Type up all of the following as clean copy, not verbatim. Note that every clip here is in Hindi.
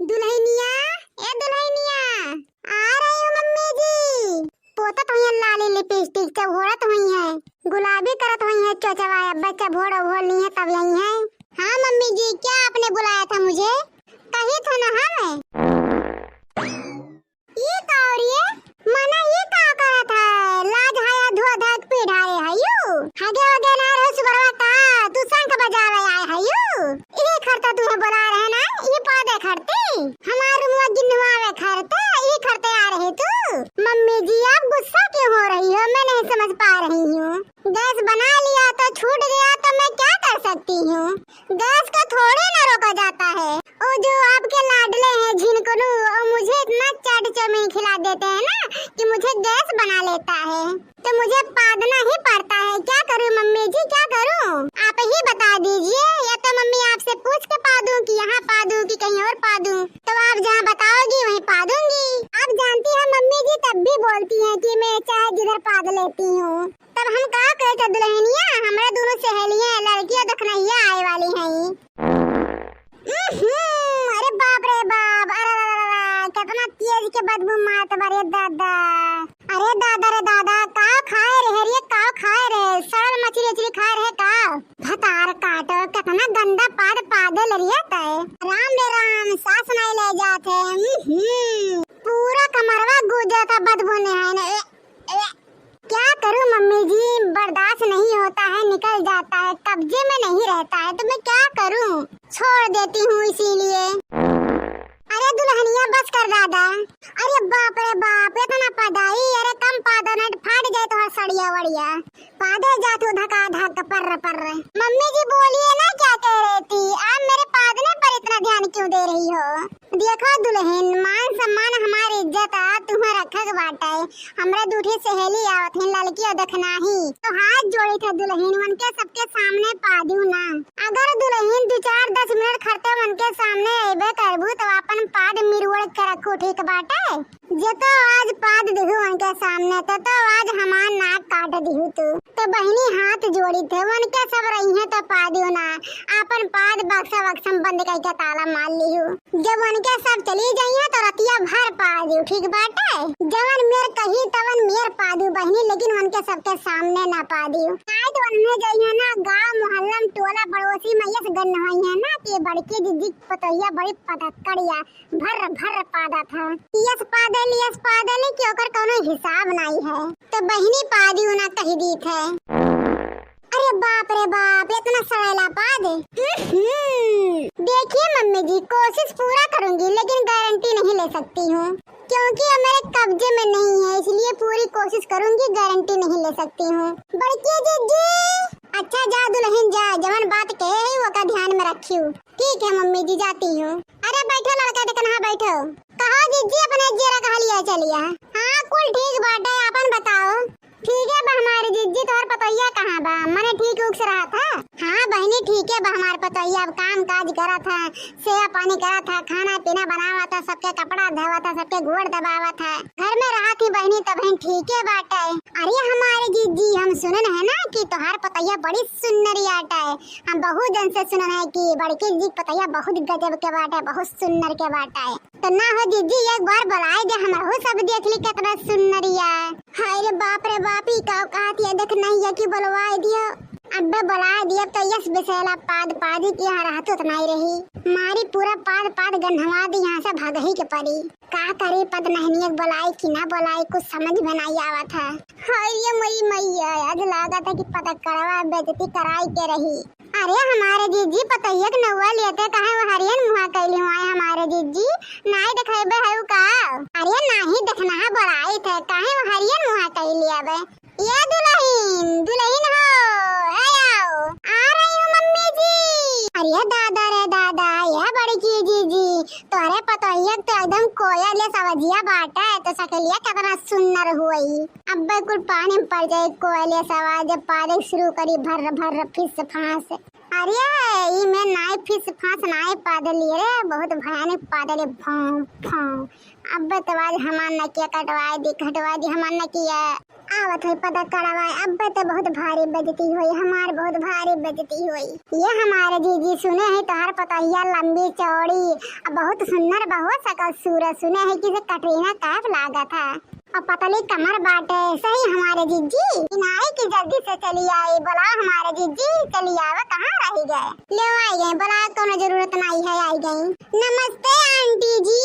दुल्हनिया, ए दुल्हनिया, आ रही हूँ मम्मी जी। पोतत हुई है लाली लिपस्टिक चबोड़त हुई है, गुलाबी करत हुई है चचवाया बच्चा भोड़ा भोल नहीं है तब यही है। हाँ मम्मी जी, क्या आपने बुलाया था मुझे? कही था ना हमें। ये का और ये मना ये का करा था लाज हाया धुआ धक पिढ़ाए हयू हगे वगे ना रे सुबरवा का तू संग बजावे आए हयू ये खरता तू बुला रहे ना ये पादे खरते हमारे मुआ गिनवावे खरते ये खरते आ रहे तू। मम्मी जी आप गुस्सा क्यों हो रही हो? मैं नहीं समझ पा रही हूँ। गैस बना लिया तो छूट गया तो मैं क्या कर सकती हूँ? गैस को थोड़े ना रोका जाता है। ओ जो आपके लाडले हैं झिनकुलू और मुझे इतना चाट चौमीन खिला देते हैं ना कि मुझे गैस बना लेता है, तो मुझे पादना ही पड़ता है। क्या करूँ मम्मी जी, क्या करूँ? आप ही बता दीजिए, या तो मम्मी आपसे पूछ के पा दूँ कि यहाँ पा दूँ कि कहीं और पा दूँ? तो आप जहाँ बताओगी वहीं पा दूंगी। आप जानती हैं मम्मी जी तब भी बोलती हैं कि मैं चाहे जिधर पाद लेती हूँ। तब हम कहा कहते दुल्हनिया, हमारे दोनों सहेलियाँ लड़कियाँ दखनैया आए वाली हैं। अरे बाप रे बाप, अरे कितना तेज के बदबू मारत बारे दादा। अरे दादा रे दादा, काव खाए रहे रे, काव खाए रहे, सड़ल मछली उछली खाए रहे काव। भतार काटो कितना गंदा पाद पादे लरिया तय। राम रे राम, सास नहीं ले जाते। पूरा कमरवा गुजा था बदबू ने है ना। क्या करूं मम्मी जी, बर्दाश्त नहीं होता है, निकल जाता है, कब्जे में नहीं रहता है, तो मैं क्या करूं? छोड़ देती हूँ इसीलिए। अरे दुल्हनिया बस कर दादा। अरे बाप रे बाप, इतना पदाई, अरे कम पादो न फाट जाए तो सड़िया वड़िया पादे जा तू धका धक पर। मम्मी जी बोलिए ना, क्या कह रही थी आप? मेरे पादने पर इतना ध्यान क्यों दे रही हो? देखो दुल्हन, मान सम्मान हमारी इज्जत आ तुम्हें रखक बाटे। हमरा दूठी सहेली आवत है लड़की और दखना ही तो हाथ जोड़ी था दुल्हन, उनके सबके सामने पादू ना। अगर दुल्हन 2-4-10 मिनट खड़ते उनके सामने अबे करबू तो अपन पाद मिरवड़ कर रखू, ठीक बाटे? जे तो आज पाद दिहू उनके सामने तो आज हमार नाक काट दिहू तो बहनी हाथ जोड़ी थे उनके सब रही है तो पादू ना। अपन पाद बक्सा बक्सम बंद करके ताला मार लिहू। जब उनके सब चली जाइए तो रतिया भर पादू, ठीक बाटे? जवन मेर कही तवन मेर पादू बहनी, लेकिन उनके सबके सामने ना पादू। आज तो उन्हें जाइए ना गाँव मोहल्ला टोला पड़ोसी में यस गन हुई है ना कि बड़की दीदी पतोहिया बड़ी पतकड़िया भर भर पादा था। यस पादली की ओकर कोनो हिसाब नहीं है, तो बहनी पादू ना कही दी थे। अरे बाप रे बाप, इतना सड़ेला पाद। देखिए मम्मी जी, कोशिश पूरा करूंगी लेकिन गारंटी नहीं ले सकती हूँ क्योंकि अब मेरे कब्जे में नहीं है, इसलिए पूरी कोशिश करूंगी, गारंटी नहीं ले सकती हूँ। बड़की जीजी, अच्छा जा दुल्हन जा, जवन बात कहे वो का ध्यान में रखियो। ठीक है मम्मी जी, जाती हूँ। अरे बैठो लड़का, कहाँ बैठो? कहा जीजी अपने जेरा कहा लिया चलिए। हाँ कुल ठीक बाटे, अपन बताओ। ठीक है बा हमारी जीजी, तोहर पतोहिया कहाँ बा? मने ठीक उग से रहा था। हाँ बहनी ठीक है बा हमार पतोहिया, अब काम काज करा था, सेवा पानी करा था, खाना पीना बनावा था, सबके कपड़ा धोवा था, सबके गोड़ दबावा था, घर में रहा थी बहनी, तो बहन ठीक है बाटे। अरे हमारे जीजी, हम सुनन है ना कि तोहार पतोहिया बड़ी सुन्नरी आटा है। हम बहुत जन से सुनन है कि बड़की जी पतोहिया बहुत गजब के बाटे, बहुत सुन्नर के बाटे। तो ना हो जीजी, एक बार बुलाए दे, हमारा सब देख ली कितना सुन्नरिया। हाय रे बाप रे बापी, का कहती है देख नहीं है कि बुलवाए दियो। अब्बे बुलाए दिया तो यस बिसेला पाद पादी की यहाँ रहतो तो नहीं रही, मारी पूरा पाद गन्हवा दी, यहाँ से भाग ही के पड़ी। का करे पद नहीं बुलाई कि ना बुलाई, कुछ समझ में नहीं आवा था। हाय ये मई मैया, आज लगा था कि पता करवा बेइज्जती कराई के रही। अरे हमारे जीजी पतैया के नौवा लेते कहे वो हरियन मुहा कैली हुआ है हमारे जीजी, नहीं दिखेबे है का? अरे नहीं देखना है बुलाई थे, कहे वो हरियन मुहा कैली आबे। ये दुल्हन हो, आओ आ रही हूँ मम्मी जी। अरे दादा रे दादा, ये बड़ी जीजी तोरे पतोहिया तो एकदम कोयल सवजिया बाटा है, तो सकलिया कितना सुंदर हुई। अब कुल पानी में पड़ जाए कोयल सवा, जब पादे शुरू करी भर भर फिस फांस। अरे ये मैं नाई फिस फांस नाई पादली रे, बहुत भयानक पादले भाव भाव। अब तो आज हमार न किया कटवाए दी हमार न किया। आवत हुई पता कड़वा अब तो बहुत भारी बेइज्जती हुई, हमार बहुत भारी बेइज्जती हुई। ये हमारे जीजी सुने है तोहर पतोहिया लंबी चौड़ी और बहुत सुंदर बहुत सकल सूरत, सुने है कि कटरीना कैफ लागत है और पतली कमर बाटे। सही हमारे जीजी नाई की जल्दी से चली आई, बोला हमारे जीजी चली आवा, कहाँ रह गए? ले आई गए, बोला कोनो जरूरत नहीं है, आई गई। नमस्ते आंटी जी,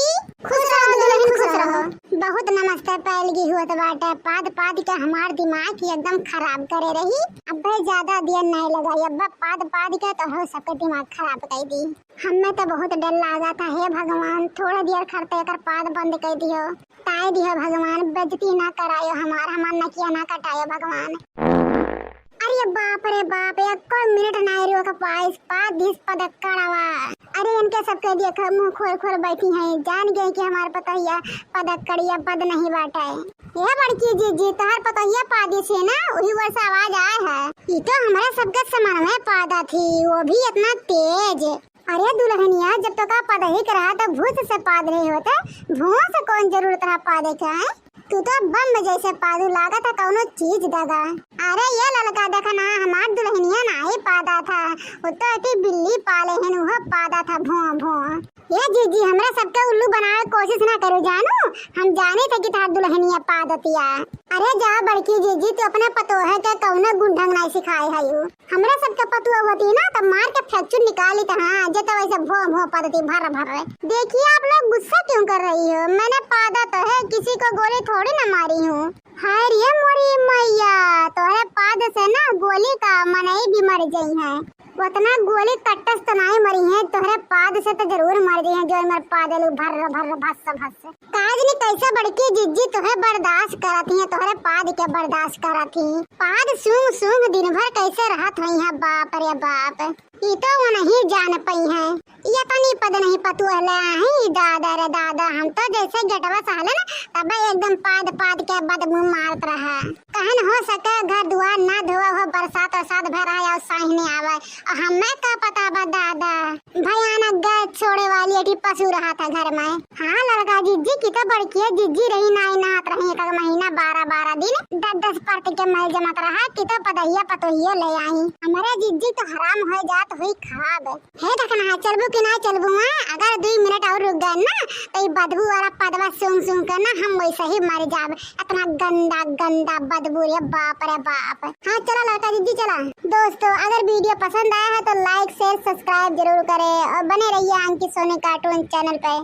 खुश रहो दुल्हन खुश रहो। बहुत नमस्ते पैलगी हुआ तो बाटे, पाद पाद के हमार दिमाग ही एकदम खराब करे रही। अब ज्यादा देर नहीं लगाई, अब पाद पाद के तो हो सबके दिमाग खराब कर दी। हमें तो बहुत डर लगा था, हे भगवान थोड़ा देर खड़ते कर पाद बंद कर दियो, ताई दियो भगवान, बेइज्जती ना करायो हमार नकिया ना कटायो भगवान। अरे बाप रे बाप, एक मिनट नहीं रुक पाइस पाद दिस पद कड़वा। अरे इनके सबके देखो मुंह खोल खोल बैठी हैं, जान गए कि हमारे पतोहिया पद कड़िया पद नहीं बाटा है। ये बड़की जीजी तोहर पतोहिया पादी से ना वही वैसा आवाज आया है, ये तो हमारे सबके समान में पादा थी, वो भी इतना तेज। अरे दुल्हनिया जब तो का पद ही करा तो भूत से पाद नहीं होता, भूत से कौन जरूरत रहा पादे का है? तू तो बम जैसे पादू लागा था कौनो चीज दगा। अरे ये लड़का देखा ना हमार दुल्हनिया ना ही पादा था, वो तो बिल्ली पाले हैं वो पादा था भों भों। ये जीजी हमरा सबके उल्लू बनाए कोशिश ना करो जानू, हम जाने थे कि थार दुल्हनिया पादतिया। अरे जा बड़की जीजी तो अपने पतोहे के कौनो गुंढंग नहीं सिखाए है यू, हमरा सबके पतुआ होती ना तो मार के फ्रैक्चर निकाली था। हाँ जे तो वैसे भों भों पादती भर भर। देखिए आप लोग गुस्सा क्यों कर रही हो, मैंने पादा तो है, किसी को गोली थोड़ी ना मारी हूँ। हाय रे मोरी मैया, तोहरे पाद से ना गोली का मनई भी मर गई है, उतना गोली कट्टस तो नहीं मरी है, तोहरे पाद से तो जरूर मर गई है जो मर पादलू भर भर भस भस। काज ने कैसे बड़की जिज्जी तोहे बर्दाश्त करती है, तोहरे पाद के बर्दाश्त करती पाद सूंघ सूंघ दिन भर कैसे रहत हुई है, बाप रे बाप। ये तो वो नहीं जान पाई है, ये तो नहीं पद नहीं पतु है दादा रे दादा, हम तो जैसे गेटवा सहले ना तब एकदम पाद पाद के बदबू मारत रहा। कहन हो सके घर दुआर ना धोआ हो, बरसात और भर आया साहिने आवे और हमें का पता बा दादा, भयानक गैस छोड़े वाली एटी पशु रहा था घर में। हाँ लड़का जीजी की तो बड़की है, जीजी रही नाई नात रही एक महीना 12-12 दिन 10-10 पर्ति के मैल जमत रहा कि तो पदहिया पतोहिया ले आई। हमारे जीजी तो हराम हो जात हुई खराब है, देखना है चलबू कि ना चलबू। अगर 2 मिनट और रुक गए ना तो ये बदबू वाला पदवा सूंघ सूंघ कर ना हम वैसे ही मर जाब, इतना गंदा गंदा बदबू रे बाप रे बाप। हाँ चला लड़का जीजी चला। दोस्तों अगर वीडियो पसंद आया है तो लाइक शेयर सब्सक्राइब जरूर करें और बने रहिए अंकित सोनी कार्टून चैनल पे।